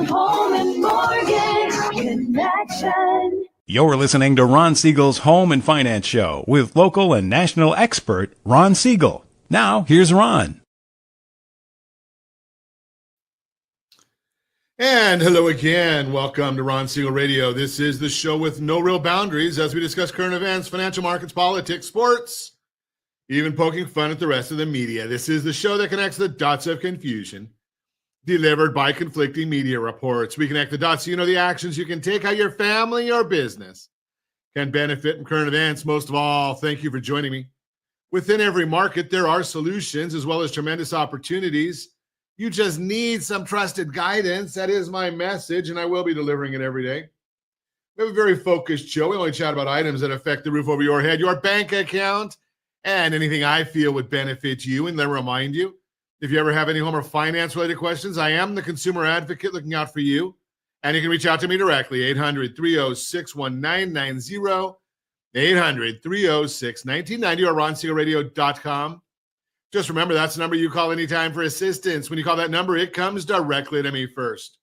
Your home and mortgage connection. You're listening to Ron Siegel's Home and Finance Show with local and national expert Ron Siegel. Now, here's Ron. And hello again. Welcome to Ron Siegel Radio. This is the show with no real boundaries as we discuss current events, financial markets, politics, sports, even poking fun at the rest of the media. This is the show that connects the dots of confusion delivered by conflicting media reports. We connect the dots so you know the actions you can take, how your family or business can benefit from current events. Most of all, thank you for joining me. Within every market, there are solutions as well as tremendous opportunities. You just need some trusted guidance. That is my message, and I will be delivering it every day. We have a very focused show. We only chat about items that affect the roof over your head, your bank account, and anything I feel would benefit you. And then remind you, if you ever have any home or finance-related questions, I am the consumer advocate looking out for you. And you can reach out to me directly, 800-306-1990, 800-306-1990, or ronsiegelradio.com. Just remember, that's the number you call anytime for assistance. When you call that number, it comes directly to me first.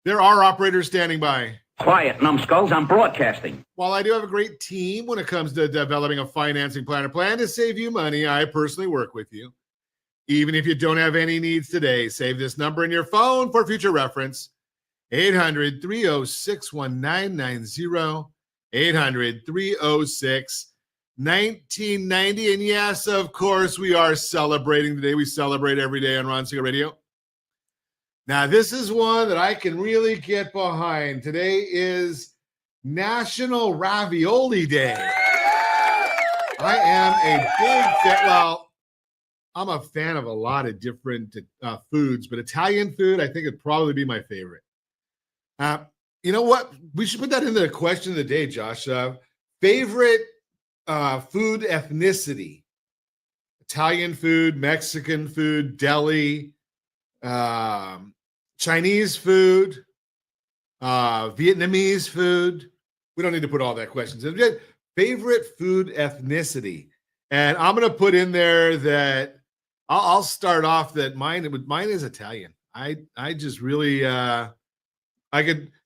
There are operators standing by. Quiet, numbskulls, I'm broadcasting. While I do have a great team when it comes to developing a financing plan or plan to save you money, I personally work with you. Even if you don't have any needs today, save this number in your phone for future reference. 800-306-1990, 800-306-1990. And yes, of course, we are celebrating today. We celebrate every day on Ron Siegel Radio. Now, this is one that I can really get behind. Today is National Ravioli Day. I am a big fan. Well, I'm a fan of a lot of different foods, but Italian food, I think, would probably be my favorite. You know what? We should put that into the question of the day, Josh. Favorite food ethnicity? Italian food, Mexican food, deli, Chinese food, Vietnamese food. We don't need to put all that questions in. Favorite food ethnicity. And I'm going to put in there that I'll start off that mine is Italian. I just really my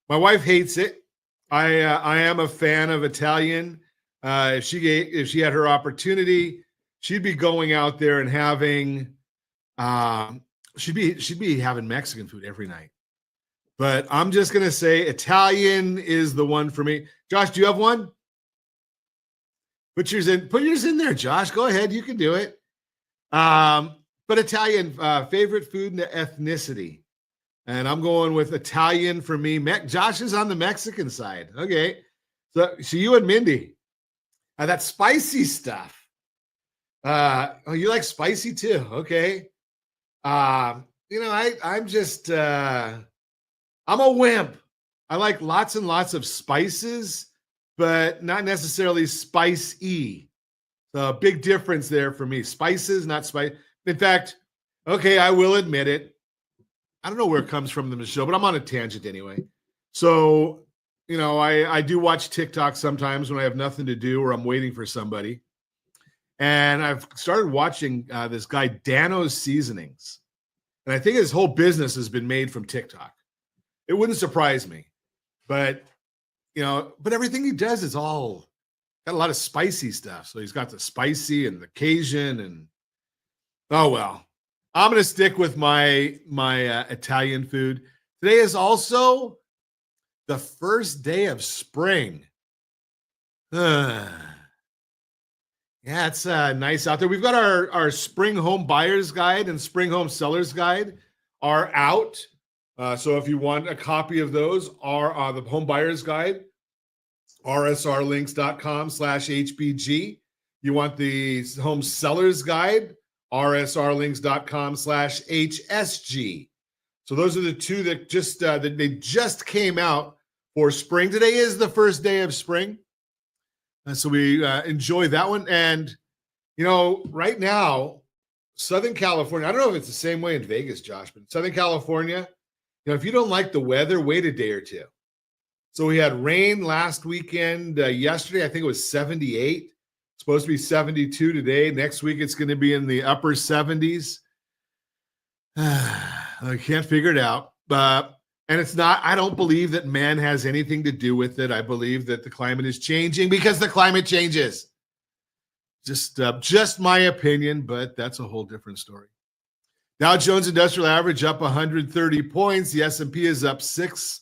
wife hates it. I am a fan of Italian. If she had her opportunity, she'd be going out there and having she'd be having Mexican food every night. But I'm just gonna say Italian is the one for me. Josh, do you have one? Put yours in there, Josh. Go ahead, you can do it. But Italian, favorite food and ethnicity. And I'm going with Italian for me. Josh is on the Mexican side. Okay. So you and Mindy. That spicy stuff. Oh, you like spicy too. Okay. I'm just, I'm a wimp. I like lots and lots of spices, but not necessarily spicy. So big difference there for me. Spices, not spice. In fact, okay, I will admit it. I don't know where it comes from in the show, but I'm on a tangent anyway. So, I do watch TikTok sometimes when I have nothing to do or I'm waiting for somebody. And I've started watching this guy, Dano's Seasonings. And I think his whole business has been made from TikTok. It wouldn't surprise me. But, but everything he does is all got a lot of spicy stuff. So he's got the spicy and the Cajun and oh, well, I'm going to stick with my Italian food. Today is also the first day of spring. Yeah, it's nice out there. We've got our spring home buyer's guide and spring home seller's guide are out. So if you want a copy of those, are the home buyer's guide, rsrlinks.com/HBG. You want the home seller's guide, rsrlinks.com/HSG. So those are the two that they just came out for spring. Today is the first day of spring. And so we enjoy that one. And, right now, Southern California, I don't know if it's the same way in Vegas, Josh, but Southern California, if you don't like the weather, wait a day or two. So we had rain last weekend. Yesterday, I think it was 78. Supposed to be 72 today. Next week, it's going to be in the upper 70s. I can't figure it out. And it's not, I don't believe that man has anything to do with it. I believe that the climate is changing because the climate changes. Just my opinion, but that's a whole different story. Dow Jones Industrial Average up 130 points. The S&P is up 6.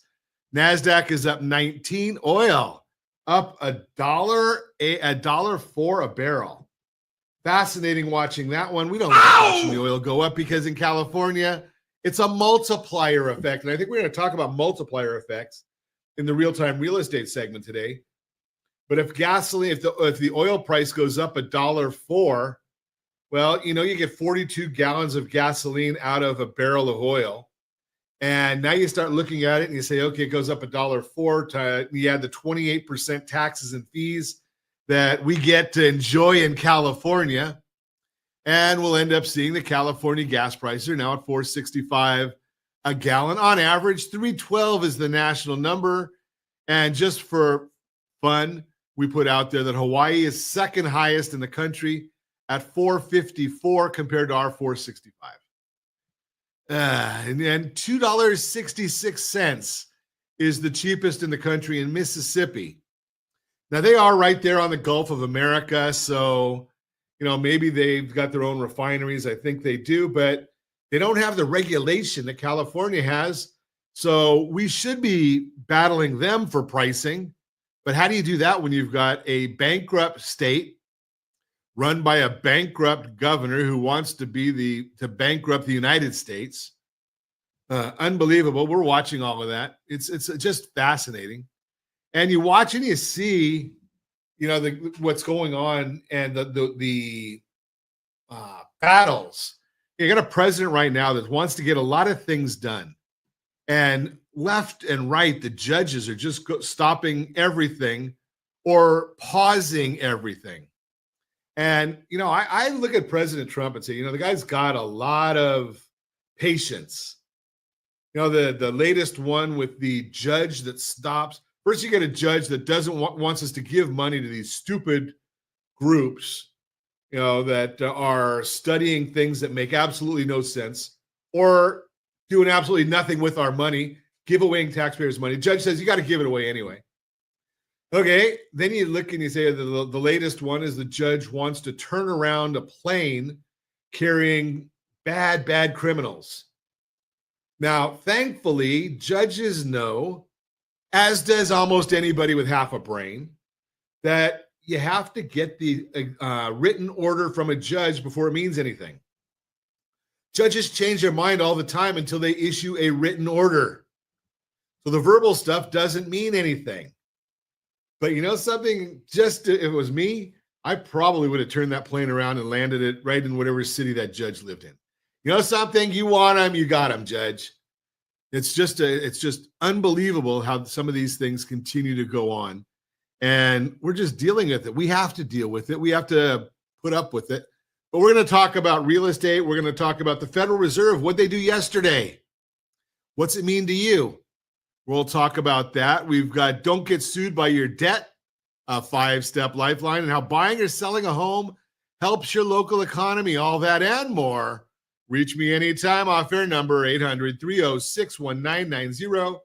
NASDAQ is up 19. Oil up $1.04 a barrel. Fascinating watching that one. We don't like watching the oil go up because in California, it's a multiplier effect. And I think we're going to talk about multiplier effects in the real-time real estate segment today. But if gasoline, if the oil price goes up $1.04, well, you get 42 gallons of gasoline out of a barrel of oil. And now you start looking at it and you say, okay, it goes up $1.04. You add the 28% taxes and fees that we get to enjoy in California. And we'll end up seeing the California gas prices are now at $4.65 a gallon. On average, $3.12 is the national number. And just for fun, we put out there that Hawaii is second highest in the country at $4.54 compared to our $4.65. And $2.66 is the cheapest in the country in Mississippi. Now, they are right there on the Gulf of America, so maybe they've got their own refineries. I think they do, but they don't have the regulation that California has. So we should be battling them for pricing. But how do you do that when you've got a bankrupt state run by a bankrupt governor who wants to bankrupt the United States? Unbelievable. We're watching all of that. It's just fascinating. And you watch and you see, what's going on and the battles. You got a president right now that wants to get a lot of things done. And left and right, the judges are just stopping everything or pausing everything. And, I look at President Trump and say, the guy's got a lot of patience. The latest one with the judge that stops. First, you get a judge that wants us to give money to these stupid groups, that are studying things that make absolutely no sense or doing absolutely nothing with our money, giveawaying taxpayers' money. Judge says you got to give it away anyway. Okay, then you look and you say the latest one is the judge wants to turn around a plane carrying bad criminals. Now, thankfully, judges know, as does almost anybody with half a brain, that you have to get the written order from a judge before it means anything. Judges change their mind all the time until they issue a written order. So the verbal stuff doesn't mean anything. But something, just if it was me, I probably would have turned that plane around and landed it right in whatever city that judge lived in. Something, you want them, you got them, Judge. It's just unbelievable how some of these things continue to go on. And we're just dealing with it. We have to deal with it. We have to put up with it. But we're going to talk about real estate. We're going to talk about the Federal Reserve, what they do yesterday. What's it mean to you? We'll talk about that. We've got Don't Get Sued by Your Debt, a 5-step lifeline, and how buying or selling a home helps your local economy, all that and more. Reach me anytime. Off-air number 800-306-1990,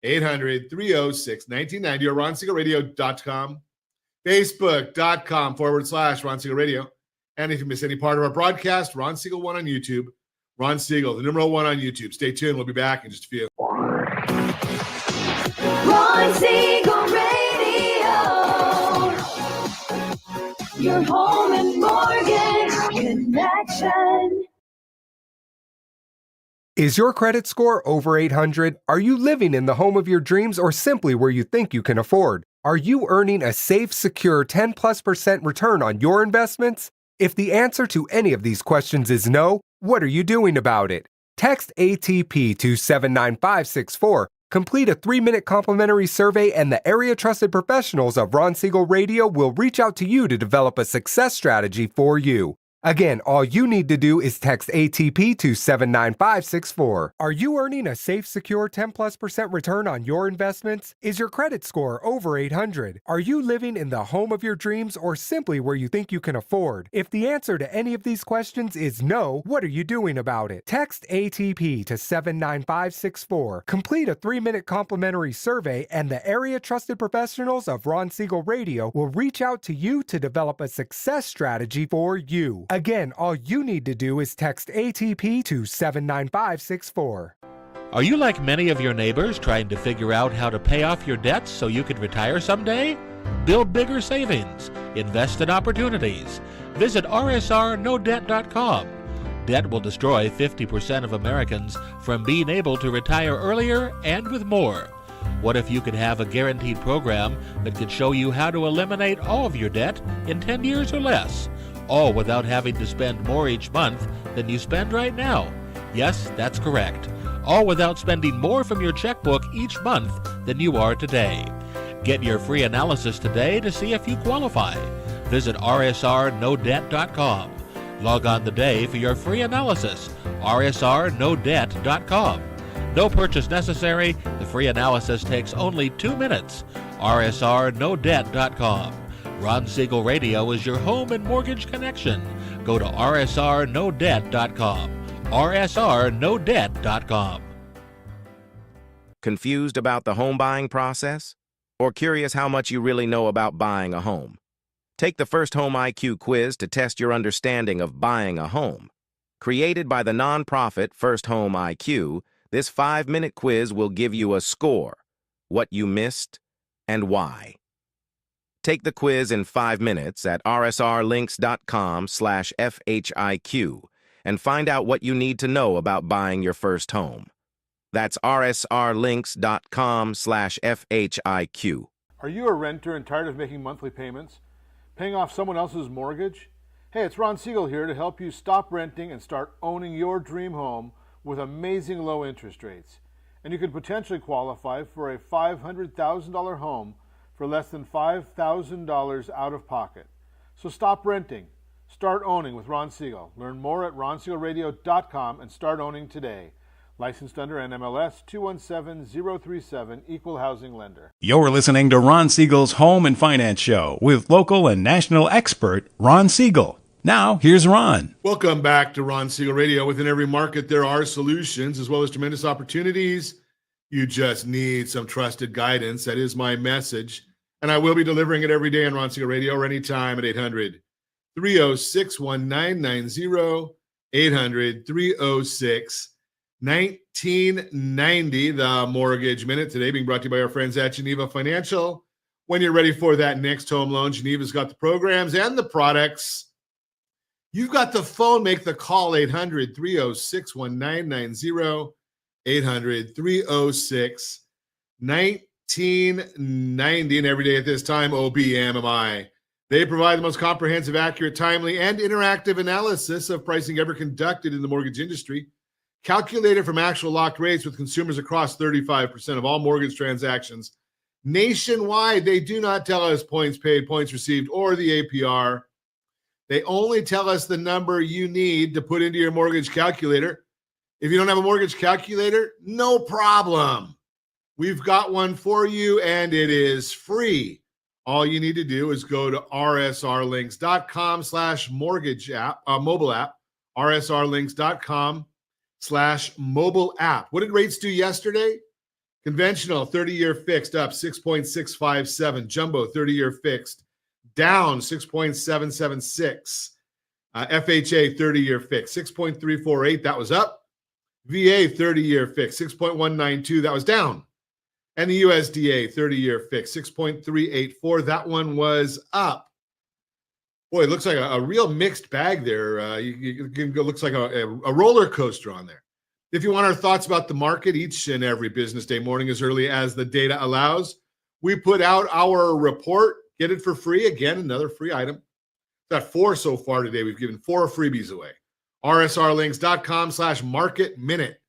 800-306-1990, or RonSiegelRadio.com, Facebook.com/Ron Siegel Radio. And if you miss any part of our broadcast, Ron Siegel 1 on YouTube. Ron Siegel, the number 1 on YouTube. Stay tuned. We'll be back in just a few. Ron Siegel Radio, your home and mortgage connection. Is your credit score over 800? Are you living in the home of your dreams or simply where you think you can afford? Are you earning a safe, secure 10+% return on your investments? If the answer to any of these questions is no, what are you doing about it? Text ATP to 79564. Complete a 3-minute complimentary survey and the area-trusted professionals of Ron Siegel Radio will reach out to you to develop a success strategy for you. Again, all you need to do is text ATP to 79564. Are you earning a safe, secure 10+% return on your investments? Is your credit score over 800? Are you living in the home of your dreams or simply where you think you can afford? If the answer to any of these questions is no, what are you doing about it? Text ATP to 79564. Complete a 3-minute complimentary survey, and the area trusted professionals of Ron Siegel Radio will reach out to you to develop a success strategy for you. Again, all you need to do is text ATP to 79564. Are you like many of your neighbors trying to figure out how to pay off your debts so you can retire someday? Build bigger savings. Invest in opportunities. Visit rsrnodebt.com. Debt will destroy 50% of Americans from being able to retire earlier and with more. What if you could have a guaranteed program that could show you how to eliminate all of your debt in 10 years or less? All without having to spend more each month than you spend right now. Yes, that's correct. All without spending more from your checkbook each month than you are today. Get your free analysis today to see if you qualify. Visit rsrnodebt.com. Log on today for your free analysis. rsrnodebt.com. No purchase necessary. The free analysis takes only 2 minutes. rsrnodebt.com. Ron Siegel Radio is your home and mortgage connection. Go to rsrnodebt.com. rsrnodebt.com. Confused about the home buying process? Or curious how much you really know about buying a home? Take the First Home IQ quiz to test your understanding of buying a home. Created by the nonprofit First Home IQ, this 5-minute quiz will give you a score, what you missed, and why. Take the quiz in 5 minutes at rsrlinks.com/FHIQ and find out what you need to know about buying your first home. That's rsrlinks.com/FHIQ. Are you a renter and tired of making monthly payments? Paying off someone else's mortgage? Hey, it's Ron Siegel here to help you stop renting and start owning your dream home with amazing low interest rates. And you could potentially qualify for a $500,000 home for less than $5,000 out of pocket. So stop renting. Start owning with Ron Siegel. Learn more at ronsiegelradio.com and start owning today. Licensed under NMLS 217037, Equal Housing Lender. You're listening to Ron Siegel's Home and Finance Show with local and national expert Ron Siegel. Now, here's Ron. Welcome back to Ron Siegel Radio. Within every market, there are solutions as well as tremendous opportunities. You just need some trusted guidance. That is my message. And I will be delivering it every day on Ron Siegel Radio or anytime at 800-306-1990, 800-306-1990. The Mortgage Minute today being brought to you by our friends at Geneva Financial. When you're ready for that next home loan, Geneva's got the programs and the products. You've got the phone. Make the call, 800-306-1990, 800-306-1990. And every day at this time, OBMMI. They provide the most comprehensive, accurate, timely, and interactive analysis of pricing ever conducted in the mortgage industry, calculated from actual locked rates with consumers across 35% of all mortgage transactions nationwide. They do not tell us points paid, points received, or the APR. They only tell us the number you need to put into your mortgage calculator. If you don't have a mortgage calculator, no problem. We've got one for you, and it is free. All you need to do is go to rsrlinks.com/mortgage app, mobile app, rsrlinks.com/mobile app. What did rates do yesterday? Conventional 30-year fixed up 6.657. Jumbo 30-year fixed down 6.776. FHA 30-year fixed 6.348. That was up. VA 30-year fixed 6.192. That was down. And the USDA 30-year fixed 6.384. That one was up. Boy, it looks like a real mixed bag there. It looks like a roller coaster on there. If you want our thoughts about the market each and every business day morning as early as the data allows, we put out our report. Get it for free. Again, another free item. Got 4 so far today. We've given 4 freebies away. rsrlinks.com/market minute.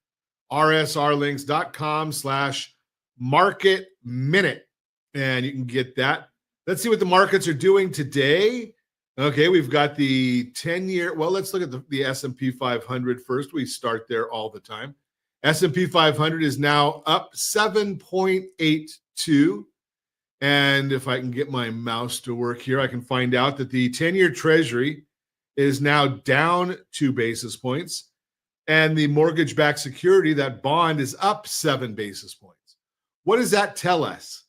rsrlinks.com/market minute. And you can get that. Let's see what the markets are doing today. Okay, we've got the 10-year. Well, let's look at the S&P 500 first. We start there all the time. S&P 500 is now up 7.82. And if I can get my mouse to work here, I can find out that the 10-year Treasury is now down 2 basis points. And the mortgage-backed security, that bond, is up 7 basis points. What does that tell us?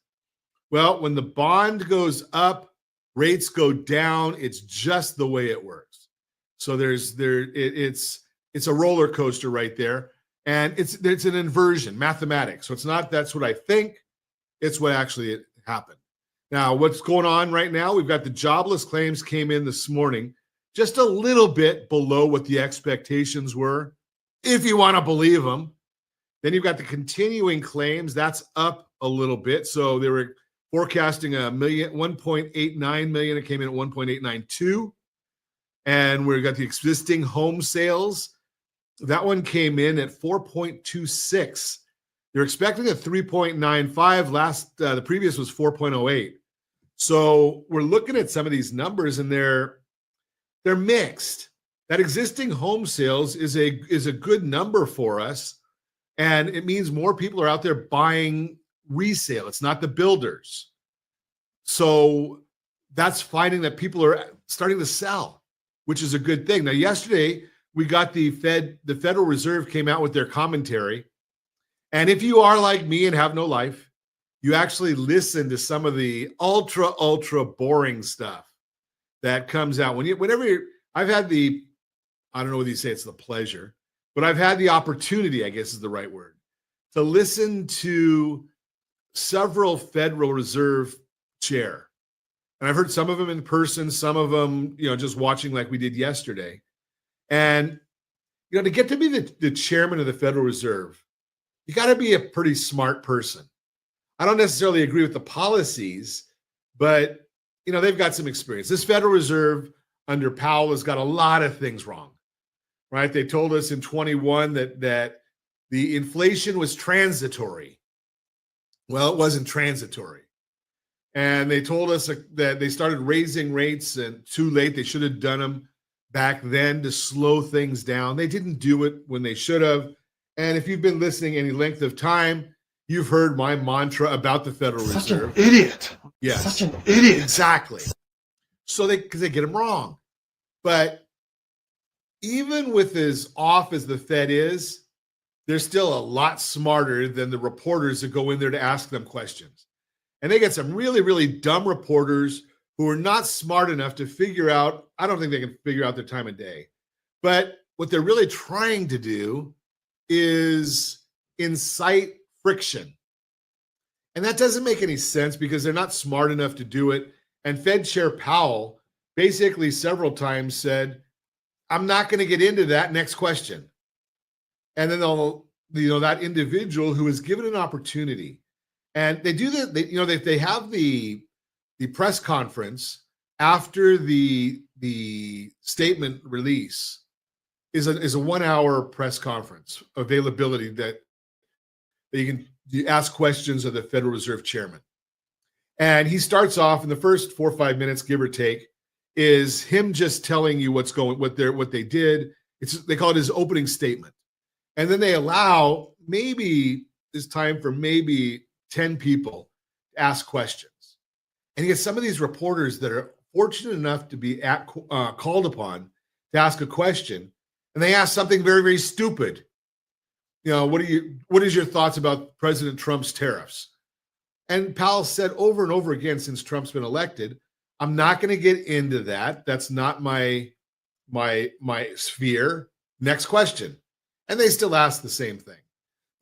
Well, when the bond goes up, rates go down. It's just the way it works. So it's a roller coaster right there, and it's an inversion, mathematics. So it's not that's what I think, it's what actually happened. Now, what's going on right now? We've got the jobless claims came in this morning, just a little bit below what the expectations were, if you want to believe them. Then you've got the continuing claims, that's up a little bit. So they were forecasting 1.89 million. It came in at 1.892. And we've got the existing home sales. That one came in at 4.26. They're expecting a 3.95. The previous was 4.08. So we're looking at some of these numbers, and they're mixed. That existing home sales is a good number for us, and it means more people are out there buying resale. It's not the builders. So that's finding that people are starting to sell, which is a good thing. Now, yesterday we got the Federal Reserve came out with their commentary. And if you are like me and have no life, you actually listen to some of the ultra boring stuff that comes out I've had I don't know whether you say it's the pleasure, but I've had the opportunity, I guess is the right word, to listen to several Federal Reserve chair. And I've heard some of them in person, some of them, just watching like we did yesterday. And, to get to be the chairman of the Federal Reserve, you got to be a pretty smart person. I don't necessarily agree with the policies, but, they've got some experience. This Federal Reserve under Powell has got a lot of things wrong, right? They told us in 21 that the inflation was transitory. Well, it wasn't transitory. And they told us that they started raising rates and too late. They should have done them back then to slow things down. They didn't do it when they should have. And if you've been listening any length of time, you've heard my mantra about the Federal Reserve. Such an idiot. Yes. Such an idiot. Exactly. So because they get them wrong. But even with as off as the Fed is, they're still a lot smarter than the reporters that go in there to ask them questions. And they get some really, really dumb reporters who are not smart enough to figure out, I don't think they can figure out their time of day. But what they're really trying to do is incite friction. And that doesn't make any sense because they're not smart enough to do it. And Fed Chair Powell basically several times said, I'm not going to get into that. Next question. And then that individual who is given an opportunity, and they do that, they have the press conference after the statement release is a 1 hour press conference availability that you ask questions of the Federal Reserve chairman. And he starts off in the first 4 or 5 minutes, give or take, is him just telling you what they did. They call it his opening statement. And then they allow it's time for maybe 10 people to ask questions. And you get some of these reporters that are fortunate enough to be called upon to ask a question, and they ask something very, very stupid. What is your thoughts about President Trump's tariffs? And Powell said over and over again since Trump's been elected, I'm not going to get into that. That's not my sphere. Next question. And they still ask the same thing.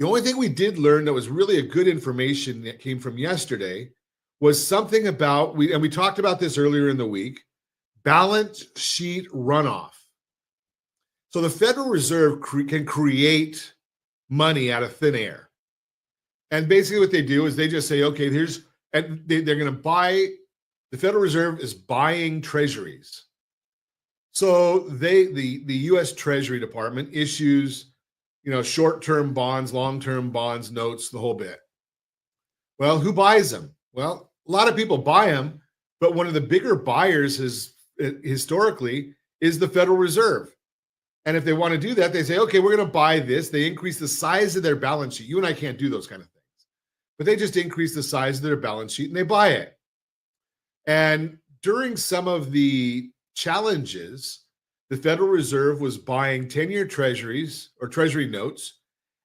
The only thing we did learn that was really a good information that came from yesterday was something about, we talked about this earlier in the week, balance sheet runoff. So the Federal Reserve can create money out of thin air. And basically what they do is they just say, okay, they're going to buy, the Federal Reserve is buying treasuries. So the U.S. Treasury Department issues, short-term bonds, long-term bonds, notes, the whole bit. Well, who buys them? Well, a lot of people buy them, but one of the bigger buyers is historically is the Federal Reserve. And if they want to do that, they say, okay, we're going to buy this. They increase the size of their balance sheet. You and I can't do those kind of things, but they just increase the size of their balance sheet and they buy it. And during some of the challenges, the Federal Reserve was buying 10-year treasuries or treasury notes,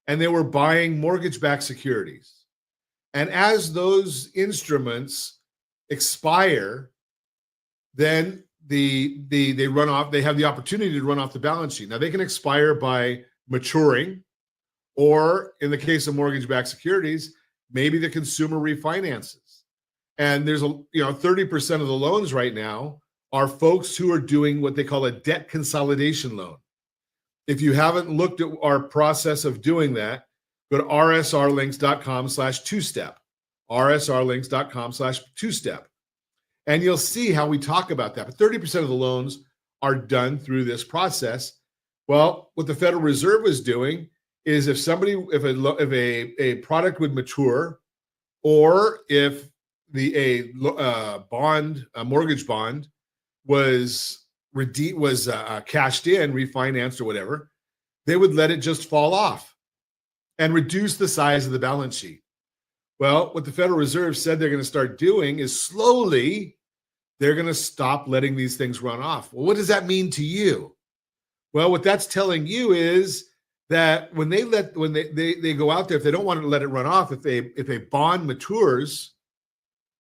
and they were buying mortgage-backed securities. And as those instruments expire, then they run off. They have the opportunity to run off the balance sheet. Now they can expire by maturing, or in the case of mortgage-backed securities, maybe the consumer refinances. And there's 30% of the loans right now are folks who are doing what they call a debt consolidation loan. If you haven't looked at our process of doing that, go to rsrlinks.com/2step, rsrlinks.com/2step. And you'll see how we talk about that. But 30% of the loans are done through this process. Well, what the Federal Reserve is doing is if a product would mature, or if a mortgage bond was cashed in, refinanced, or whatever, they would let it just fall off and reduce the size of the balance sheet. Well, what the Federal Reserve said they're going to start doing is slowly they're going to stop letting these things run off. Well, what does that mean to you? Well, what that's telling you is that when they go out there, if they don't want to let it run off, if a bond matures,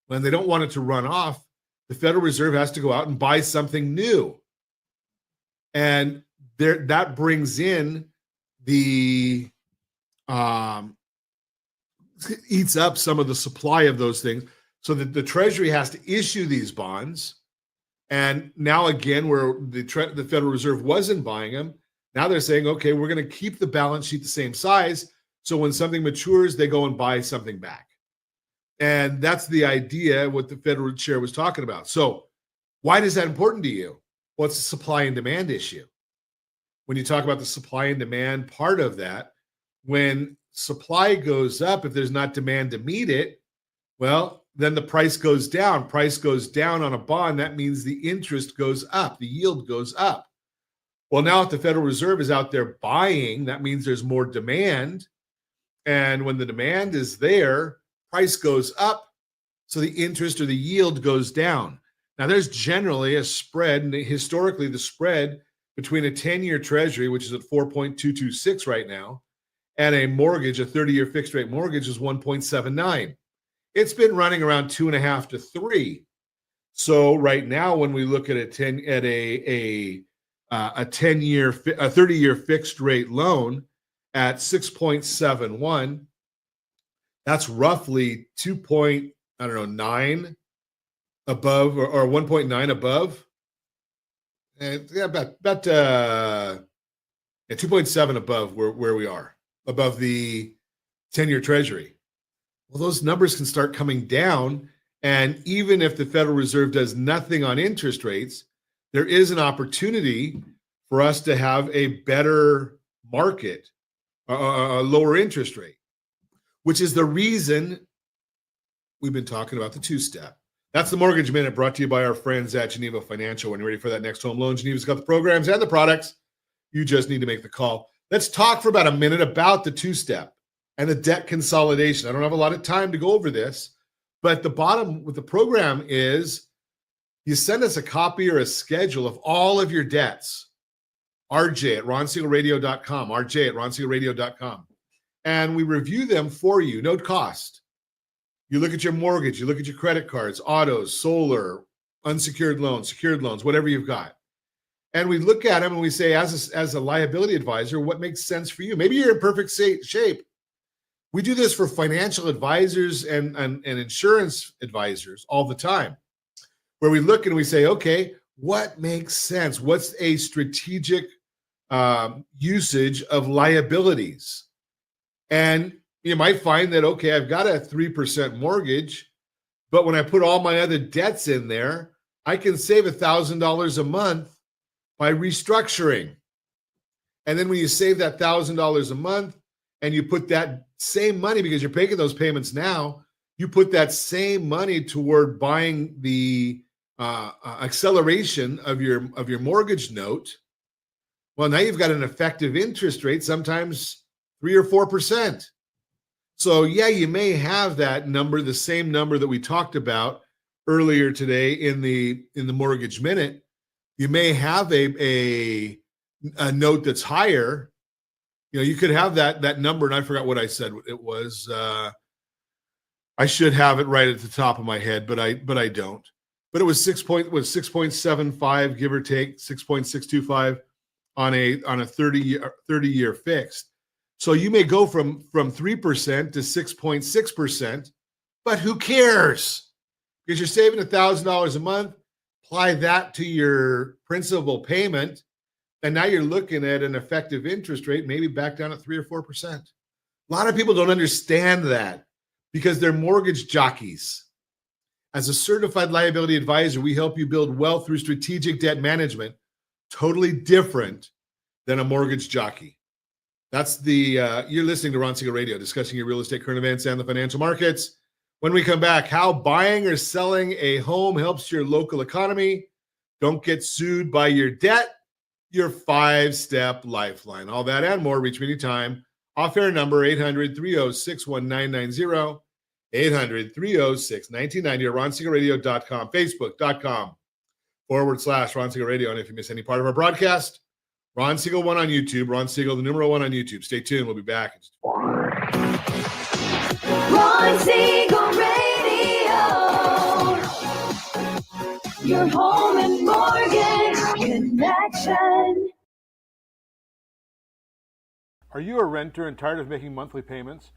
when they don't want it to run off, the Federal Reserve has to go out and buy something new. And that brings in eats up some of the supply of those things, so that the Treasury has to issue these bonds. And now again, where the Federal Reserve wasn't buying them, now they're saying, okay, we're going to keep the balance sheet the same size, so when something matures, they go and buy something back. And that's the idea, what the Federal Chair was talking about. So why is that important to you? Well, it's a supply and demand issue. When you talk about the supply and demand part of that, when supply goes up, if there's not demand to meet it, well, then the price goes down. Price goes down on a bond. That means the interest goes up. The yield goes up. Well, now if the Federal Reserve is out there buying, that means there's more demand. And when the demand is there, price goes up, so the interest or the yield goes down. Now, there's generally a spread, and historically the spread between a 10-year treasury, which is at 4.226 right now, and a mortgage, a 30-year fixed rate mortgage, is 1.79. It's been running around 2.5 to 3. So right now, when we look at a 30-year fixed rate loan at 6.71, that's roughly 2.9 above, or 1.9 above. And yeah, about 2.7 above where we are, above the 10-year treasury. Well, those numbers can start coming down. And even if the Federal Reserve does nothing on interest rates, there is an opportunity for us to have a better market, a lower interest rate, which is the reason we've been talking about the two-step. That's the Mortgage Minute, brought to you by our friends at Geneva Financial. When you're ready for that next home loan, Geneva's got the programs and the products. You just need to make the call. Let's talk for about a minute about the two-step and the debt consolidation. I don't have a lot of time to go over this, but the bottom with the program is you send us a copy or a schedule of all of your debts, RJ at ronsiegelradio.com, RJ at ronsiegelradio.com, and we review them for you, no cost. You look at your mortgage, you look at your credit cards, autos, solar, unsecured loans, secured loans, whatever you've got. And we look at them and we say, as a liability advisor, what makes sense for you? Maybe you're in perfect shape. We do this for financial advisors and insurance advisors all the time, where we look and we say, okay, what makes sense? What's a strategic usage of liabilities? And you might find that, okay, I've got a 3% mortgage, but when I put all my other debts in there, I can save $1,000 a month by restructuring. And then when you save that $1,000 a month and you put that same money, because you're making those payments now, you put that same money toward buying the acceleration of your mortgage note, well, now you've got an effective interest rate, sometimes 3 or 4%. So yeah, you may have that number, the same number that we talked about earlier today in the mortgage minute. You may have a note that's higher. You know, you could have that number, and I forgot what I said. It was I should have it right at the top of my head, but I don't. But it was 6.75, give or take, 6.625 on a 30-year fixed. So you may go from 3% to 6.6%, but who cares? Because you're saving $1,000 a month. Apply that to your principal payment, and now you're looking at an effective interest rate maybe back down at 3 or 4%. A lot of people don't understand that because they're mortgage jockeys. As a certified liability advisor, we help you build wealth through strategic debt management, totally different than a mortgage jockey. That's you're listening to Ron Siegel Radio, discussing your real estate, current events, and the financial markets. When we come back, how buying or selling a home helps your local economy. Don't get sued by your debt, your 5-step lifeline. All that and more. Reach me anytime. Off-air number 800-306-1990, 800-306-1990, or ronsiegelradio.com, facebook.com/Ron Siegel Radio. And if you miss any part of our broadcast, Ron Siegel 1 on YouTube, Ron Siegel, the number 1 on YouTube. Stay tuned. We'll be back. Ron Siegel Radio. Your home and mortgage connection. Are you a renter and tired of making monthly payments?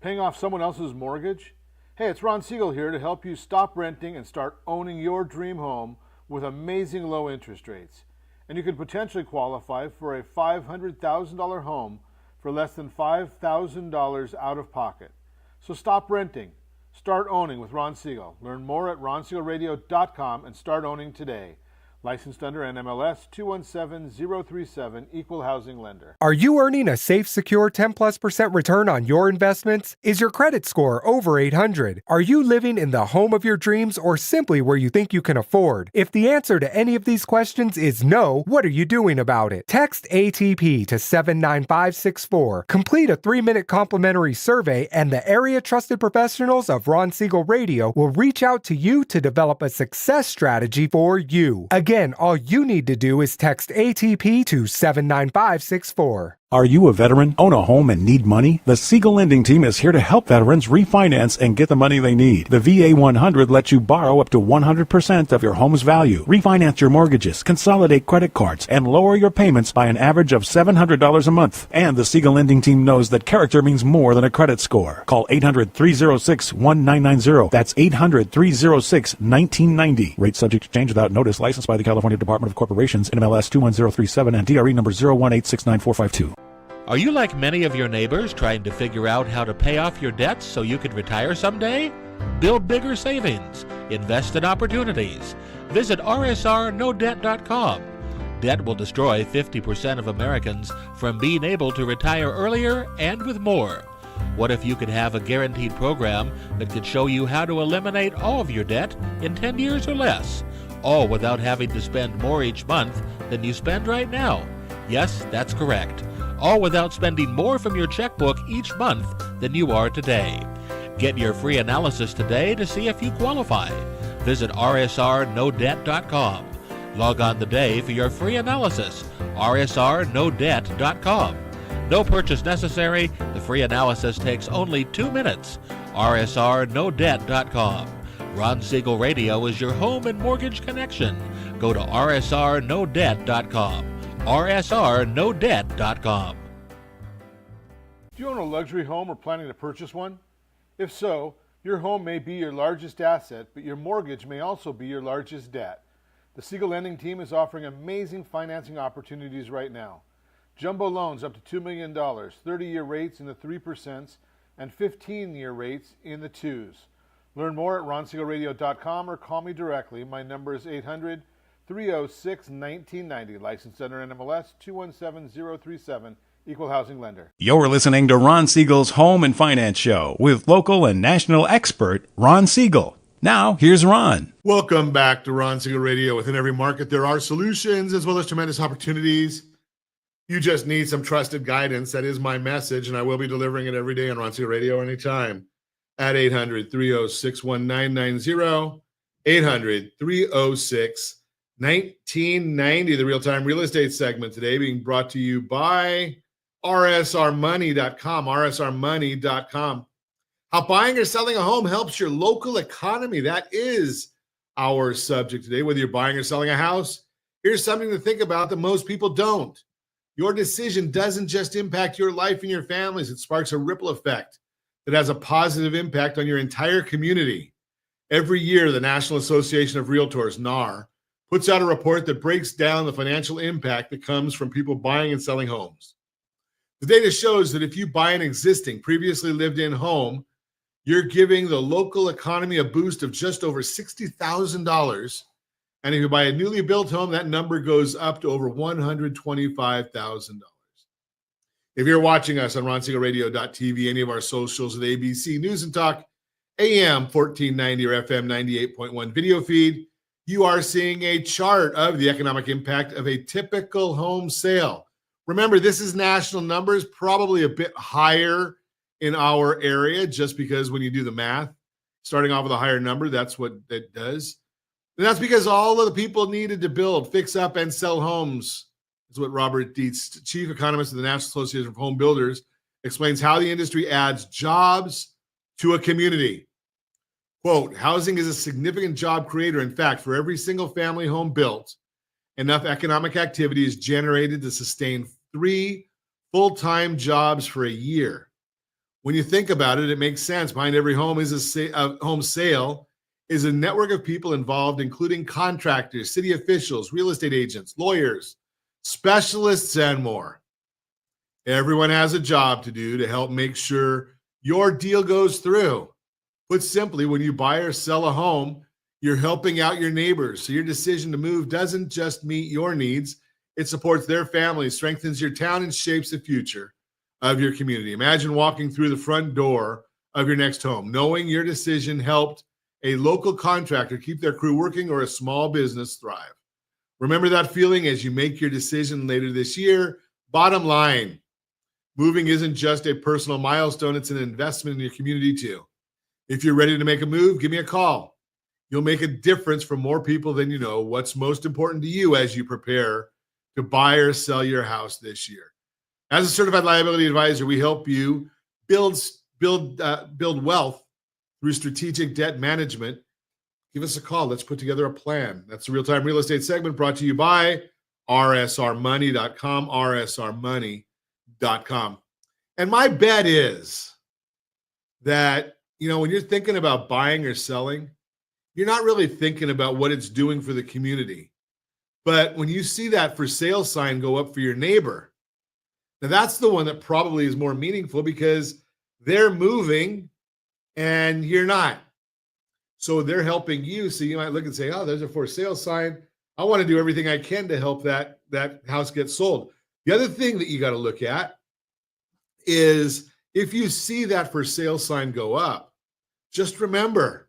Paying off someone else's mortgage? Hey, it's Ron Siegel here to help you stop renting and start owning your dream home with amazing low interest rates. And you could potentially qualify for a $500,000 home for less than $5,000 out of pocket. So stop renting. Start owning with Ron Siegel. Learn more at ronsiegelradio.com and start owning today. Licensed under NMLS 217037, Equal Housing Lender. Are you earning a safe, secure 10+% return on your investments? Is your credit score over 800? Are you living in the home of your dreams or simply where you think you can afford? If the answer to any of these questions is no, what are you doing about it? Text ATP to 79564. Complete a 3-minute complimentary survey, and the area trusted professionals of Ron Siegel Radio will reach out to you to develop a success strategy for you. Again, all you need to do is text ATP to 79564. Are you a veteran, own a home, and need money? The Siegel Lending Team is here to help veterans refinance and get the money they need. The VA 100 lets you borrow up to 100% of your home's value, refinance your mortgages, consolidate credit cards, and lower your payments by an average of $700 a month. And the Siegel Lending Team knows that character means more than a credit score. Call 800-306-1990. That's 800-306-1990. Rate subject to change without notice. Licensed by the California Department of Corporations, NMLS 21037, and DRE number 018694452. Are you like many of your neighbors trying to figure out how to pay off your debts so you can retire someday? Build bigger savings. Invest in opportunities. Visit rsrnodebt.com. Debt will destroy 50% of Americans from being able to retire earlier and with more. What if you could have a guaranteed program that could show you how to eliminate all of your debt in 10 years or less, all without having to spend more each month than you spend right now? Yes, that's correct. All without spending more from your checkbook each month than you are today. Get your free analysis today to see if you qualify. Visit rsrnodebt.com. Log on today for your free analysis, rsrnodebt.com. No purchase necessary. The free analysis takes only 2 minutes. rsrnodebt.com. Ron Siegel Radio is your home and mortgage connection. Go to rsrnodebt.com. rsrnodebt.com. Do you own a luxury home or planning to purchase one? If so, your home may be your largest asset, but your mortgage may also be your largest debt. The Siegel Lending Team is offering amazing financing opportunities right now. Jumbo loans up to $2 million, 30-year rates in the 3%, and 15-year rates in the 2s. Learn more at ronsiegelradio.com or call me directly. My number is 800-306-1990, licensed under NMLS 217037, Equal Housing Lender. You're listening to Ron Siegel's Home and Finance Show with local and national expert Ron Siegel. Now, here's Ron. Welcome back to Ron Siegel Radio. Within every market, there are solutions as well as tremendous opportunities. You just need some trusted guidance. That is my message, and I will be delivering it every day on Ron Siegel Radio anytime at 800-306-1990, 800-306-1990. The real-time real estate segment today being brought to you by rsrmoney.com, rsrmoney.com. How buying or selling a home helps your local economy. That is our subject today. Whether you're buying or selling a house, here's something to think about that most people don't. Your decision doesn't just impact your life and your families. It sparks a ripple effect that has a positive impact on your entire community. Every year, the National Association of Realtors, NAR, puts out a report that breaks down the financial impact that comes from people buying and selling homes. The data shows that if you buy an existing, previously lived-in home, you're giving the local economy a boost of just over $60,000. And if you buy a newly built home, that number goes up to over $125,000. If you're watching us on RonSiegelRadio.tv, any of our socials at ABC News and Talk, AM 1490 or FM 98.1 video feed, you are seeing a chart of the economic impact of a typical home sale. Remember, this is national numbers, probably a bit higher in our area, just because when you do the math, starting off with a higher number, that's what it does. And that's because all of the people needed to build, fix up, and sell homes is what Robert Dietz, chief economist of the National Association of Home Builders, explains how the industry adds jobs to a community. Quote, housing is a significant job creator. In fact, for every single family home built, enough economic activity is generated to sustain 3 full-time jobs for a year. When you think about it, it makes sense. Behind every home is a home sale is a network of people involved, including contractors, city officials, real estate agents, lawyers, specialists, and more. Everyone has a job to do to help make sure your deal goes through. Put simply, when you buy or sell a home, you're helping out your neighbors. So your decision to move doesn't just meet your needs, it supports their families, strengthens your town, and shapes the future of your community. Imagine walking through the front door of your next home, knowing your decision helped a local contractor keep their crew working or a small business thrive. Remember that feeling as you make your decision later this year. Bottom line, moving isn't just a personal milestone, it's an investment in your community too. If you're ready to make a move, give me a call. You'll make a difference for more people than you know. What's most important to you as you prepare to buy or sell your house this year. As a certified liability advisor, we help you build wealth through strategic debt management. Give us a call. Let's put together a plan. That's the real-time real estate segment brought to you by rsrmoney.com, rsrmoney.com. And my bet is that, when you're thinking about buying or selling, you're not really thinking about what it's doing for the community. But when you see that for sale sign go up for your neighbor, now that's the one that probably is more meaningful because they're moving and you're not. So they're helping you. So you might look and say, oh, there's a for sale sign. I want to do everything I can to help that house get sold. The other thing that you got to look at is if you see that for sale sign go up, just remember,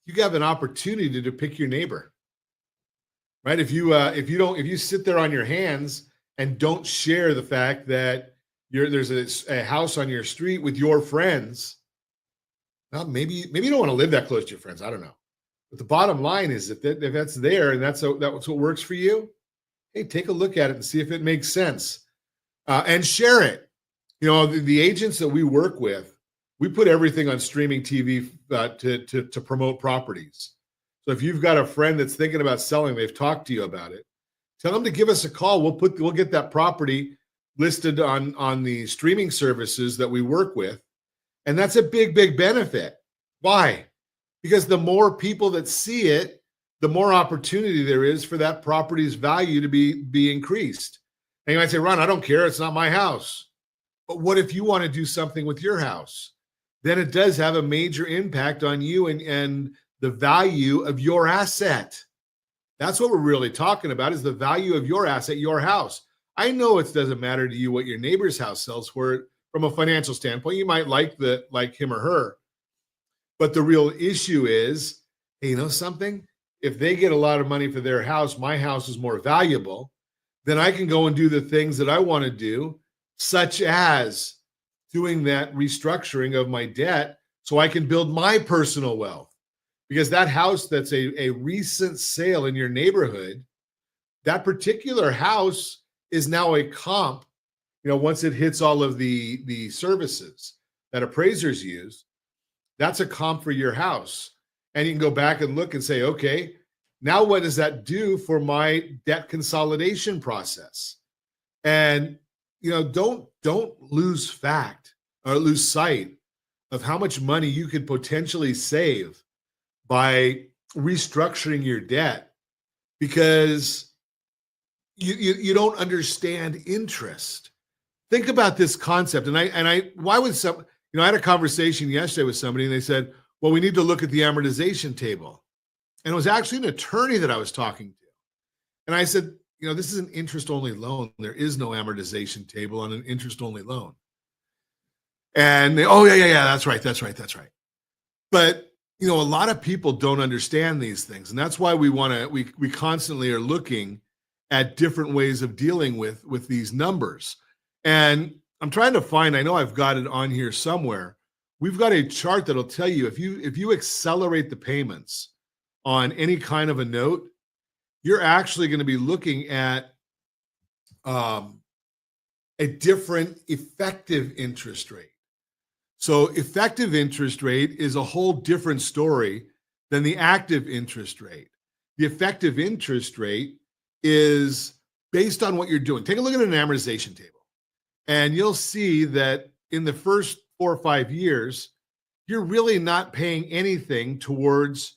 you have an opportunity to pick your neighbor, right? If you sit there on your hands and don't share the fact that there's a house on your street with your friends, well, maybe you don't want to live that close to your friends. I don't know. But the bottom line is if that's there and that's what works for you, hey, take a look at it and see if it makes sense, and share it. The agents that we work with, we put everything on streaming TV to promote properties. So if you've got a friend that's thinking about selling, they've talked to you about it, tell them to give us a call. We'll get that property listed on the streaming services that we work with. And that's a big, big benefit. Why? Because the more people that see it, the more opportunity there is for that property's value to be increased. And you might say, Ron, I don't care. It's not my house. But what if you want to do something with your house? Then it does have a major impact on you and the value of your asset. That's what we're really talking about, is the value of your asset, your house. I know it doesn't matter to you what your neighbor's house sells for from a financial standpoint. You might like him or her. But the real issue is, hey, you know something? If they get a lot of money for their house, my house is more valuable, then I can go and do the things that I want to do, such as doing that restructuring of my debt so I can build my personal wealth. Because that house that's a recent sale in your neighborhood, that particular house is now a comp, once it hits all of the services that appraisers use, that's a comp for your house. And you can go back and look and say, okay, now what does that do for my debt consolidation process? And don't lose fact or lose sight of how much money you could potentially save by restructuring your debt, because you don't understand interest. Think about this concept. Why would I had a conversation yesterday with somebody and they said, well, we need to look at the amortization table. And it was actually an attorney that I was talking to. And I said, this is an interest-only loan. There is no amortization table on an interest-only loan. And they, oh, yeah, that's right. But, a lot of people don't understand these things. And that's why we constantly are looking at different ways of dealing with these numbers. And I'm trying to find, I know I've got it on here somewhere. We've got a chart that'll tell you if you accelerate the payments on any kind of a note, you're actually going to be looking at a different effective interest rate. So effective interest rate is a whole different story than the active interest rate. The effective interest rate is based on what you're doing. Take a look at an amortization table, and you'll see that in the first 4 or 5 years, you're really not paying anything towards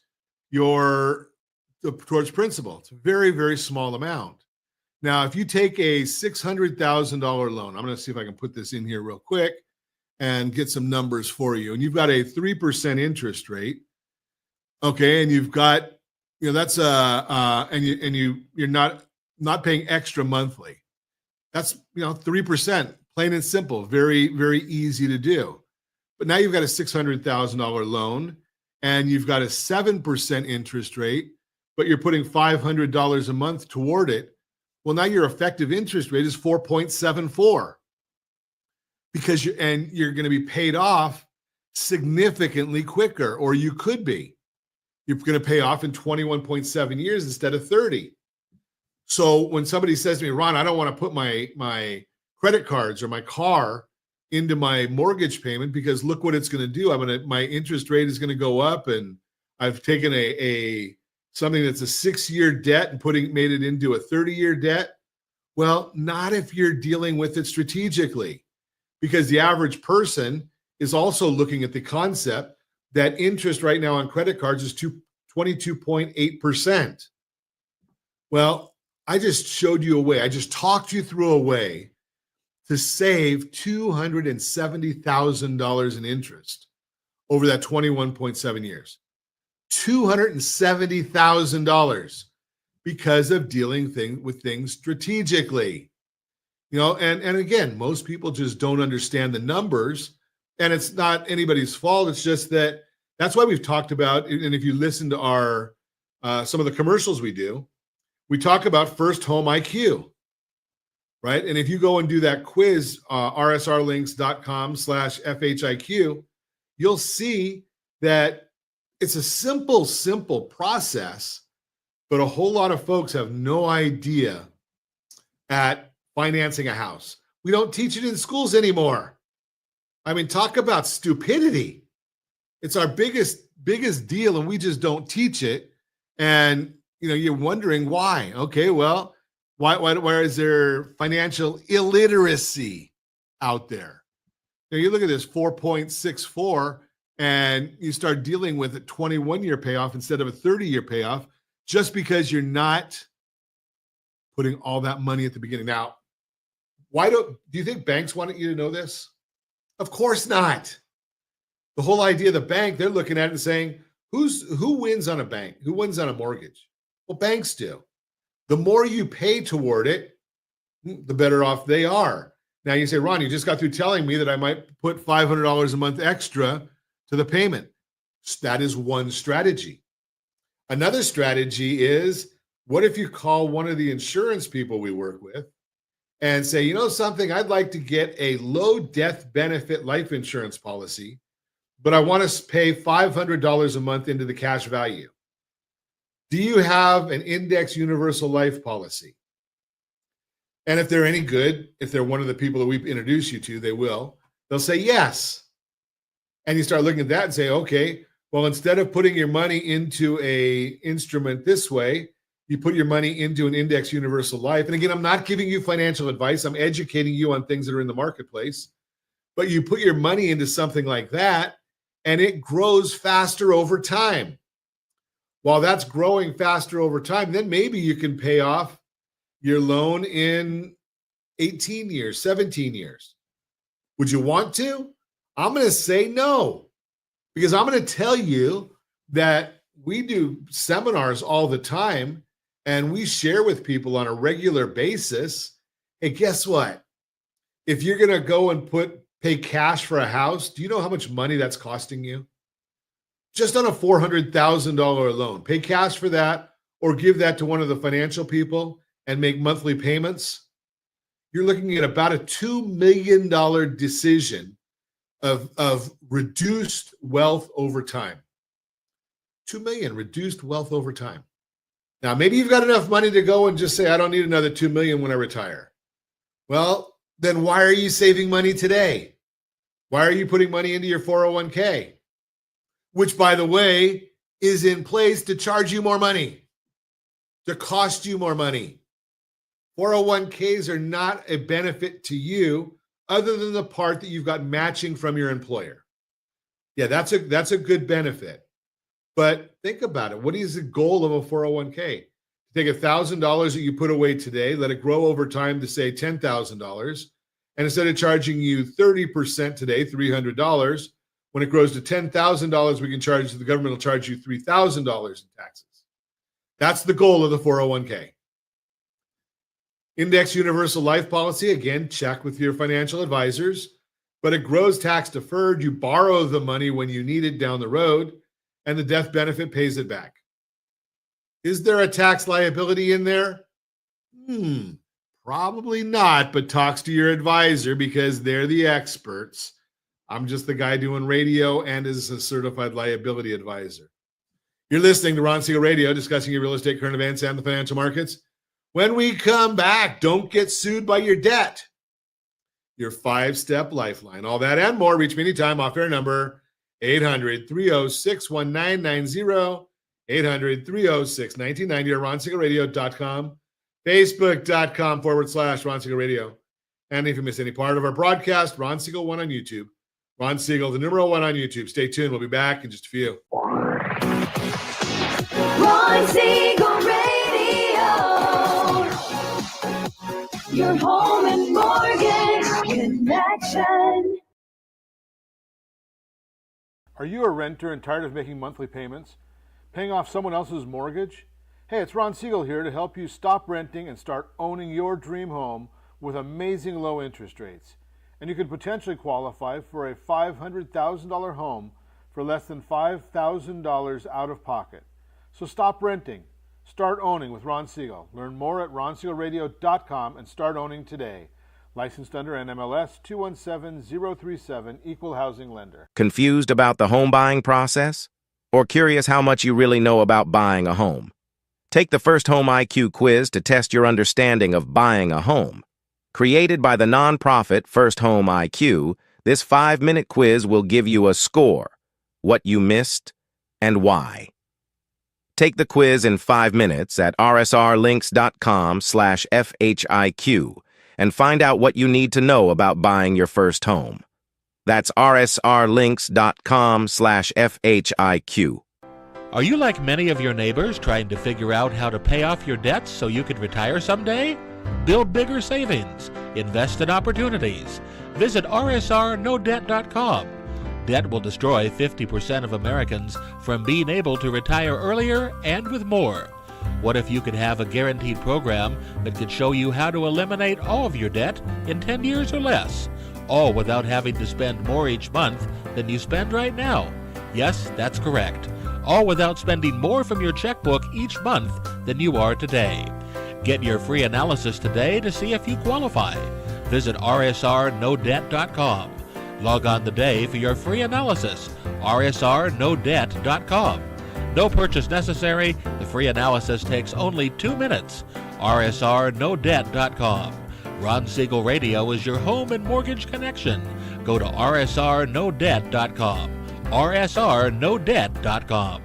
principal. It's a very, very small amount. Now, if you take a $600,000 loan, I'm going to see if I can put this in here real quick and get some numbers for you. And you've got a 3% interest rate. Okay. And you've got, that's you're not paying extra monthly. That's, 3%, plain and simple, very, very easy to do. But now you've got a $600,000 loan and you've got a 7% interest rate, but you're putting $500 a month toward it. Well, now your effective interest rate is 4.74 because you're going to be paid off significantly quicker, or you could be. You're going to pay off in 21.7 years instead of 30. So when somebody says to me, Ron, I don't want to put my credit cards or my car into my mortgage payment because look what it's going to do. My interest rate is going to go up, and I've taken something that's a 6-year debt and made it into a 30-year debt. Well, not if you're dealing with it strategically, because the average person is also looking at the concept that interest right now on credit cards is 22.8%. Well, I just showed you a way. I just talked you through a way to save $270,000 in interest over that 21.7 years. $270,000 because of dealing with things strategically. And again, most people just don't understand the numbers, and it's not anybody's fault. It's just that's why we've talked about, and if you listen to our some of the commercials we do, we talk about first home IQ, right? And if you go and do that quiz, rsrlinks.com/FHIQ, you'll see that it's a simple process, but a whole lot of folks have no idea at financing a house. We don't teach it in schools anymore. I mean, talk about stupidity. It's our biggest deal, and we just don't teach it. And you're wondering why. Okay, well, why is there financial illiteracy out there? You look at this 4.64, and you start dealing with a 21-year payoff instead of a 30-year payoff, just because you're not putting all that money at the beginning. Now, do you think banks wanted you to know this? Of course not. The whole idea of the bank, they're looking at it and saying, who wins on a bank? Who wins on a mortgage? Well, banks do. The more you pay toward it, the better off they are. Now you say, Ron, you just got through telling me that I might put $500 a month extra to the payment. That is one strategy. Another strategy is, what if you call one of the insurance people we work with and say, you know something, I'd like to get a low death benefit life insurance policy, but I want to pay $500 a month into the cash value. Do you have an index universal life policy? And if they're any good, if they're one of the people that we introduce you to, they'll say yes. And you start looking at that and say, okay, well, instead of putting your money into a instrument this way, you put your money into an index universal life. And again, I'm not giving you financial advice. I'm educating you on things that are in the marketplace. But you put your money into something like that, and it grows faster over time. While that's growing faster over time, then maybe you can pay off your loan in 18 years, 17 years. Would you want to? I'm going to say no, because I'm going to tell you that we do seminars all the time and we share with people on a regular basis. Hey, guess what? If you're going to go and pay cash for a house, do you know how much money that's costing you? Just on a $400,000 loan. Pay cash for that or give that to one of the financial people and make monthly payments. You're looking at about a $2 million decision of reduced wealth over time. 2 million reduced wealth over time. Now, maybe you've got enough money to go and just say, I don't need another 2 million when I retire. Well, then why are you saving money today? Why are you putting money into your 401k? Which, by the way, is in place to charge you more money, to cost you more money. 401ks are not a benefit to you other than the part that you've got matching from your employer. Yeah, that's a good benefit. But think about it. What is the goal of a 401k? Take $1,000 that you put away today, let it grow over time to say $10,000. And instead of charging you 30% today, $300, when it grows to $10,000, the government will charge you $3,000 in taxes. That's the goal of the 401k. Index universal life policy, again, check with your financial advisors, but it grows tax deferred. You borrow the money when you need it down the road, and the death benefit pays it back. Is there a tax liability in there? Probably not, but talk to your advisor because they're the experts. I'm just the guy doing radio and is a certified liability advisor. You're listening to Ron Siegel Radio, discussing your real estate, current events, and the financial markets. When we come back, don't get sued by your debt. Your 5-step lifeline. All that and more. Reach me anytime. Off-air number 800-306-1990, 800-306-1990, or RonSiegelRadio.com, Facebook.com/Ron Siegel Radio. And if you miss any part of our broadcast, Ron Siegel 1 on YouTube. Ron Siegel, the number 1 on YouTube. Stay tuned. We'll be back in just a few. Ron Siegel Radio. Your home and mortgage connection. Are you a renter and tired of making monthly payments? Paying off someone else's mortgage? Hey, it's Ron Siegel here to help you stop renting and start owning your dream home with amazing low interest rates. And you could potentially qualify for a $500,000 home for less than $5,000 out of pocket. So stop renting. Start owning with Ron Siegel. Learn more at RonSiegelRadio.com and start owning today. Licensed under NMLS 217037, Equal Housing Lender. Confused about the home buying process? Or curious how much you really know about buying a home? Take the First Home IQ quiz to test your understanding of buying a home. Created by the nonprofit First Home IQ, this 5-minute quiz will give you a score, what you missed, and why. Take the quiz in 5 minutes at rsrlinks.com/FHIQ and find out what you need to know about buying your first home. That's rsrlinks.com/FHIQ. Are you like many of your neighbors trying to figure out how to pay off your debts so you could retire someday? Build bigger savings. Invest in opportunities. Visit rsrnodebt.com. Debt will destroy 50% of Americans from being able to retire earlier and with more. What if you could have a guaranteed program that could show you how to eliminate all of your debt in 10 years or less, all without having to spend more each month than you spend right now? Yes, that's correct. All without spending more from your checkbook each month than you are today. Get your free analysis today to see if you qualify. Visit rsrnodebt.com. Log on today for your free analysis. rsrnodebt.com. No purchase necessary. The free analysis takes only 2 minutes. rsrnodebt.com. Ron Siegel Radio is your home and mortgage connection. Go to rsrnodebt.com. rsrnodebt.com.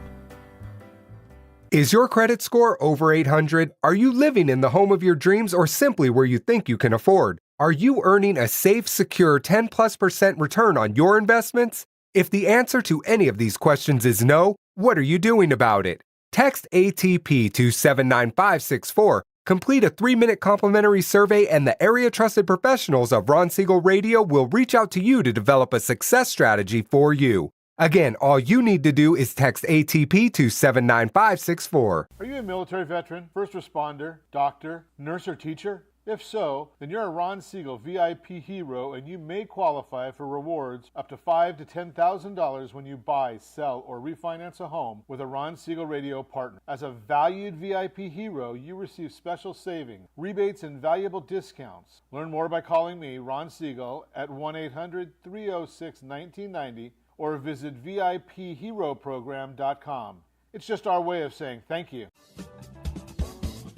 Is your credit score over 800? Are you living in the home of your dreams or simply where you think you can afford? Are you earning a safe, secure 10+% return on your investments? If the answer to any of these questions is no, what are you doing about it? Text ATP to 79564. Complete a 3-minute complimentary survey, and the area trusted professionals of Ron Siegel Radio will reach out to you to develop a success strategy for you. Again, all you need to do is text ATP to 79564. Are you a military veteran, first responder, doctor, nurse, or teacher? If so, then you're a Ron Siegel VIP hero and you may qualify for rewards up to $5,000 to $10,000 when you buy, sell, or refinance a home with a Ron Siegel Radio partner. As a valued VIP hero, you receive special savings, rebates, and valuable discounts. Learn more by calling me, Ron Siegel, at 1-800-306-1990 or visit VIPHeroProgram.com. It's just our way of saying thank you.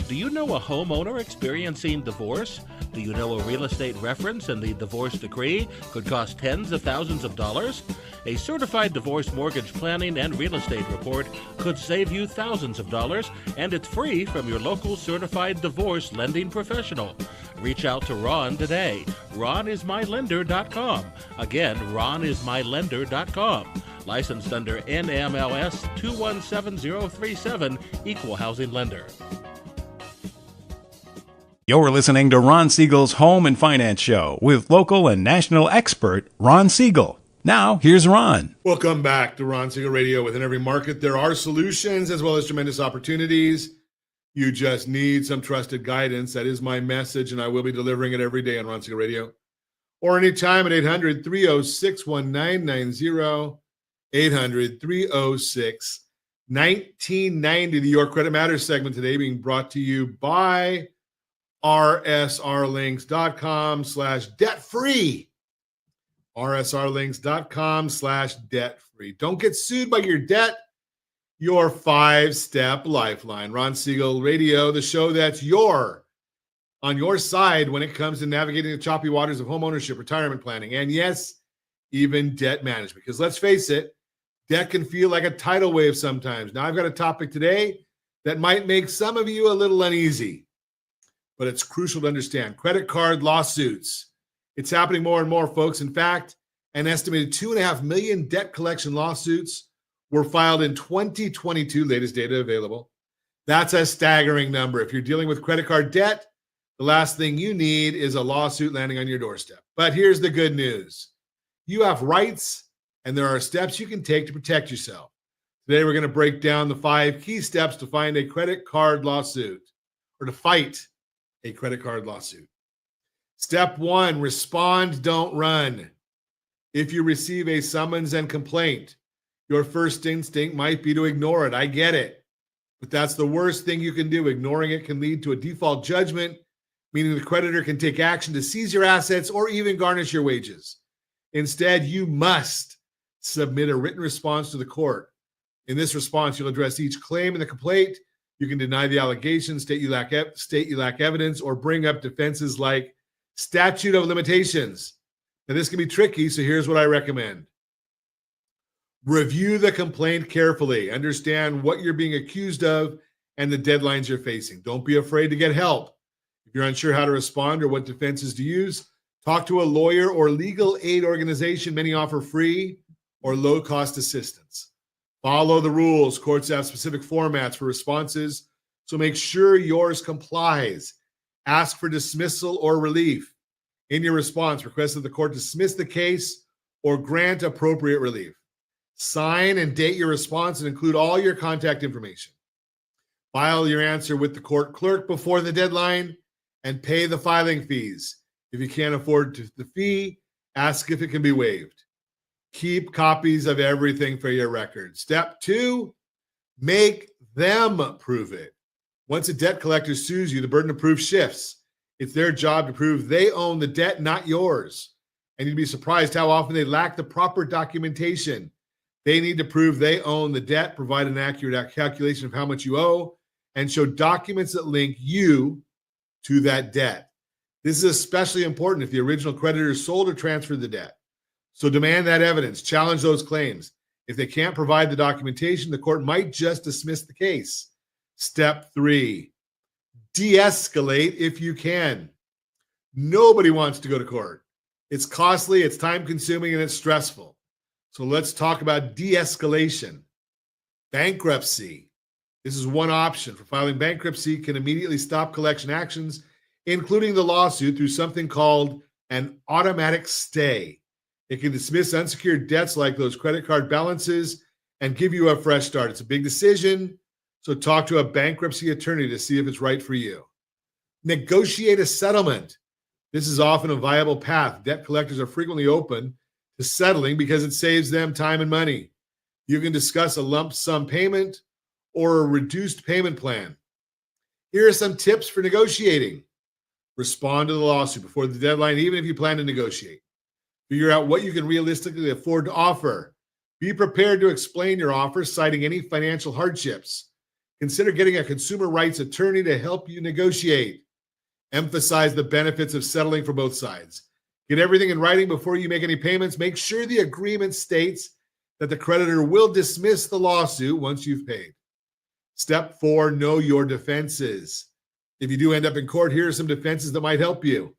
Do you know a homeowner experiencing divorce? Do you know a real estate reference and the divorce decree could cost tens of thousands of dollars? A certified divorce mortgage planning and real estate report could save you thousands of dollars, and it's free from your local certified divorce lending professional. Reach out to Ron today. RonIsMyLender.com. Again, RonIsMyLender.com. Licensed under NMLS 217037, Equal Housing Lender. You're listening to Ron Siegel's Home and Finance Show with local and national expert Ron Siegel. Now, here's Ron. Welcome back to Ron Siegel Radio. Within every market, there are solutions as well as tremendous opportunities. You just need some trusted guidance. That is my message, and I will be delivering it every day on Ron Siegel Radio. Or anytime at 800-306-1990, 800-306-1990. The Your Credit Matters segment today being brought to you by rsrlinks.com/debt-free. rsrlinks.com/debt-free. Don't get sued by your debt. Your 5-step lifeline. Ron Siegel Radio, the show that's on your side when it comes to navigating the choppy waters of homeownership, retirement planning, and yes, even debt management. Because let's face it, debt can feel like a tidal wave sometimes. Now, I've got a topic today that might make some of you a little uneasy, but it's crucial to understand. Credit card lawsuits. It's happening more and more, folks. In fact, an estimated 2.5 million debt collection lawsuits were filed in 2022, latest data available. That's a staggering number. If you're dealing with credit card debt, the last thing you need is a lawsuit landing on your doorstep. But here's the good news. You have rights, and there are steps you can take to protect yourself. Today, we're going to break down the 5 key steps to find a credit card lawsuit, or to fight a credit card lawsuit. Step 1, respond, don't run. If you receive a summons and complaint, your first instinct might be to ignore it. I get it. But that's the worst thing you can do. Ignoring it can lead to a default judgment, meaning the creditor can take action to seize your assets or even garnish your wages. Instead, you must submit a written response to the court. In this response, you'll address each claim in the complaint. You can deny the allegations, state you lack evidence, or bring up defenses like statute of limitations. Now, this can be tricky, so here's what I recommend. Review the complaint carefully. Understand what you're being accused of and the deadlines you're facing. Don't be afraid to get help. If you're unsure how to respond or what defenses to use, talk to a lawyer or legal aid organization. Many offer free or low-cost assistance. Follow the rules. Courts have specific formats for responses, so make sure yours complies. Ask for dismissal or relief. In your response, request that the court dismiss the case or grant appropriate relief. Sign and date your response and include all your contact information. File your answer with the court clerk before the deadline and pay the filing fees. If you can't afford the fee, ask if it can be waived. Keep copies of everything for your record. Step 2, make them prove it. Once a debt collector sues you, the burden of proof shifts. It's their job to prove they own the debt, not yours. And you'd be surprised how often they lack the proper documentation. They need to prove they own the debt, provide an accurate calculation of how much you owe, and show documents that link you to that debt. This is especially important if the original creditor sold or transferred the debt. So demand that evidence, challenge those claims. If they can't provide the documentation, the court might just dismiss the case. Step 3, de-escalate if you can. Nobody wants to go to court. It's costly, it's time-consuming, and it's stressful. So let's talk about de-escalation. Bankruptcy. This is one option for filing bankruptcy can immediately stop collection actions, including the lawsuit, through something called an automatic stay. It can dismiss unsecured debts like those credit card balances and give you a fresh start. It's a big decision, so talk to a bankruptcy attorney to see if it's right for you. Negotiate a settlement. This is often a viable path. Debt collectors are frequently open to settling because it saves them time and money. You can discuss a lump sum payment or a reduced payment plan. Here are some tips for negotiating. Respond to the lawsuit before the deadline, even if you plan to negotiate. Figure out what you can realistically afford to offer. Be prepared to explain your offer, citing any financial hardships. Consider getting a consumer rights attorney to help you negotiate. Emphasize the benefits of settling for both sides. Get everything in writing before you make any payments. Make sure the agreement states that the creditor will dismiss the lawsuit once you've paid. Step 4, know your defenses. If you do end up in court, here are some defenses that might help you.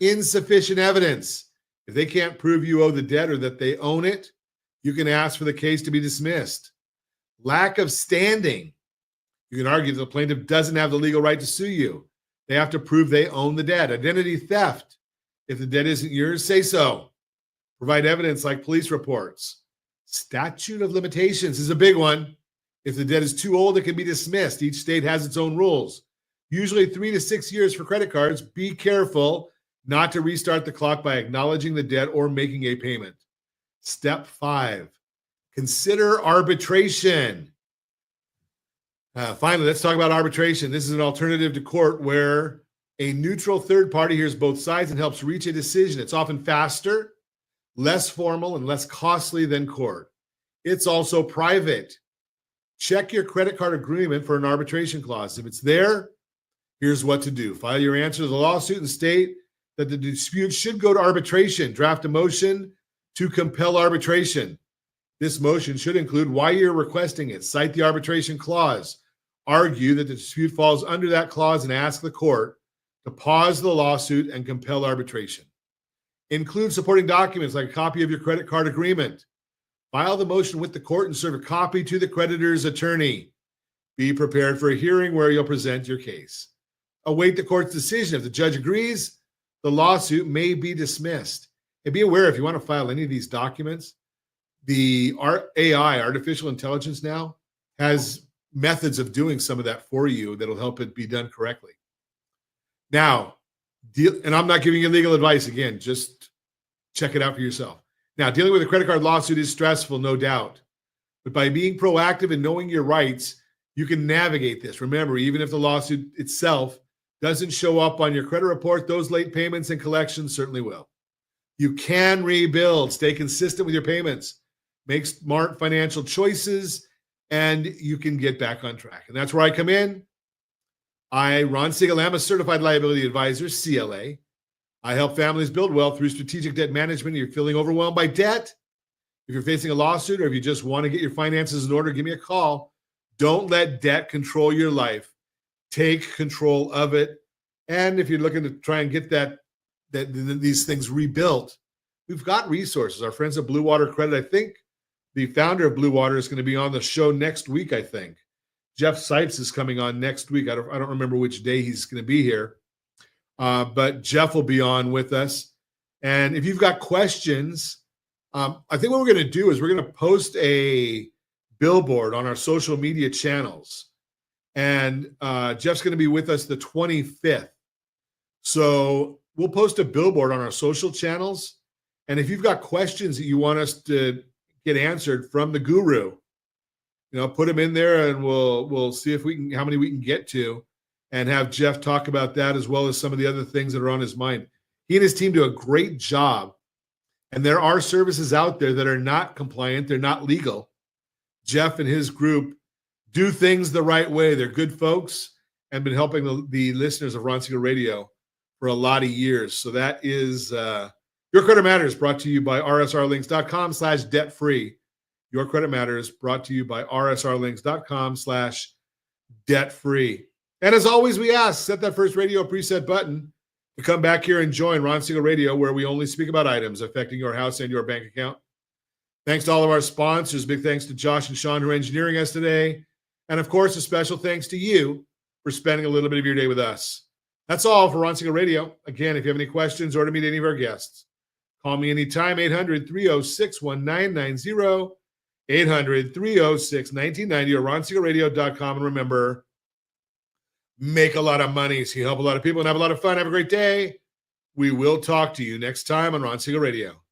Insufficient evidence. If they can't prove you owe the debt or that they own it, you can ask for the case to be dismissed. Lack of standing. You can argue that the plaintiff doesn't have the legal right to sue you. They have to prove they own the debt. Identity theft. If the debt isn't yours, say so. Provide evidence like police reports. Statute of limitations is a big one. If the debt is too old, it can be dismissed. Each state has its own rules. Usually 3 to 6 years for credit cards. Be careful not to restart the clock by acknowledging the debt or making a payment. Step 5, consider arbitration. Finally, let's talk about arbitration. This is an alternative to court where a neutral third party hears both sides and helps reach a decision. It's often faster, less formal, and less costly than court. It's also private. Check your credit card agreement for an arbitration clause. If it's there, here's what to do. File your answer to the lawsuit and state that the dispute should go to arbitration. Draft a motion to compel arbitration. This motion should include why you're requesting it. Cite the arbitration clause. Argue that the dispute falls under that clause and ask the court to pause the lawsuit and compel arbitration. Include supporting documents like a copy of your credit card agreement. File the motion with the court and serve a copy to the creditor's attorney. Be prepared for a hearing where you'll present your case. Await the court's decision. If the judge agrees, the lawsuit may be dismissed. And be aware, if you want to file any of these documents, the AI, artificial intelligence now, has methods of doing some of that for you that'll help it be done correctly. Now, and I'm not giving you legal advice. Again, just check it out for yourself. Now, dealing with a credit card lawsuit is stressful, no doubt. But by being proactive and knowing your rights, you can navigate this. Remember, even if the lawsuit itself doesn't show up on your credit report, those late payments and collections certainly will. You can rebuild. Stay consistent with your payments. Make smart financial choices, and you can get back on track. And that's where I come in. Ron Siegel, am a certified liability advisor, CLA. I help families build wealth through strategic debt management. If you're feeling overwhelmed by debt, if you're facing a lawsuit, or if you just want to get your finances in order, give me a call. Don't let debt control your life. Take control of it. And if you're looking to try and get these things rebuilt, we've got resources. Our friends at Blue Water Credit, I think the founder of Blue Water is going to be on the show next week, I think. Jeff Sipes is coming on next week. I don't remember which day he's going to be here. But Jeff will be on with us. And if you've got questions, I think what we're going to do is we're going to post a billboard on our social media channels. And Jeff's going to be with us the 25th. So we'll post a billboard on our social channels. And if you've got questions that you want us to get answered from the guru, put them in there and we'll see if we can, how many we can get to, and have Jeff talk about that as well as some of the other things that are on his mind. He and his team do a great job. And there are services out there that are not compliant. They're not legal. Jeff and his group do things the right way. They're good folks and been helping the listeners of Ron Siegel Radio for a lot of years. So that is Your Credit Matters, brought to you by rsrlinks.com/debt-free. Your Credit Matters, brought to you by rsrlinks.com/debt-free. And as always, we ask, set that first radio preset button to come back here and join Ron Siegel Radio, where we only speak about items affecting your house and your bank account. Thanks to all of our sponsors. Big thanks to Josh and Sean who are engineering us today. And of course, a special thanks to you for spending a little bit of your day with us. That's all for Ron Siegel Radio. Again, if you have any questions or to meet any of our guests, call me anytime, 800-306-1990, 800-306-1990, or ronsiegelradio.com. And remember, make a lot of money so you help a lot of people and have a lot of fun. Have a great day. We will talk to you next time on Ron Siegel Radio.